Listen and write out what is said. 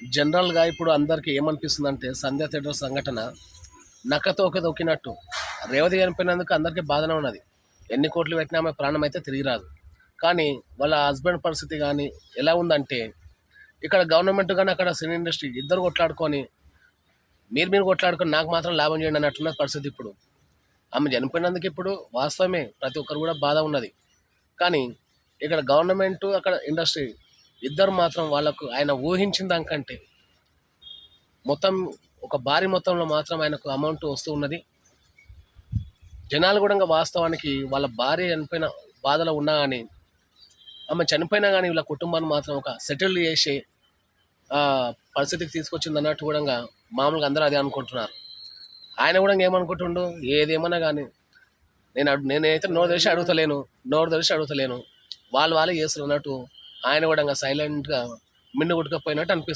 జనరల్‌గా ఇప్పుడు అందరికి ఏమనిపిస్తుందంటే 'సంధ్య థియేటర్' సంఘటన నక్కతోక తొక్కినట్టు. రేవతి చనిపోయినందుకు అందరికీ బాధనే ఉన్నది. ఎన్ని కోట్లు పెట్టినా ఆమె ప్రాణం అయితే తిరిగి రాదు. కానీ వాళ్ళ హస్బెండ్ పరిస్థితి గానీ ఎలా ఉందంటే, ఇక్కడ గవర్నమెంట్ గాని, అక్కడ సినీ ఇండస్ట్రీ ఇద్దరు కొట్లాడుకొని, మీరు కొట్లాడుకొని నాకు మాత్రం లాభం చేయండి అన్నట్టున్న పరిస్థితి ఇప్పుడు. ఆమె చనిపోయినందుకు ఇప్పుడు వాస్తవమే ప్రతి ఒక్కరు కూడా బాధ ఉన్నది. కానీ ఇక్కడ గవర్నమెంటు, అక్కడ ఇండస్ట్రీ ఇద్దరు మాత్రం వాళ్ళకు ఆయన ఊహించిన దానికంటే మొత్తం ఒక భారీ మొత్తంలో మాత్రం ఆయనకు అమౌంట్ వస్తూ ఉన్నది. జనాలు కూడా వాస్తవానికి వాళ్ళ భార్య చనిపోయిన బాధలో ఉన్నా కానీ, ఆమె చనిపోయినా కానీ వీళ్ళ కుటుంబాన్ని మాత్రం ఒక సెటిల్ చేసి పరిస్థితికి తీసుకొచ్చింది అన్నట్టు కూడా మామూలుగా అందరూ అదే అనుకుంటున్నారు. ఆయన కూడా ఏమనుకుంటుండు, ఏదేమన్నా కానీ నేనైతే నోరు తెరిచి అడుగుతలేను, వాళ్ళే చేస్తున్నారు అన్నట్టు ఆయన కూడా సైలెంట్గా మిన్ను కొట్టుకపోయినట్టు అనిపిస్తుంది.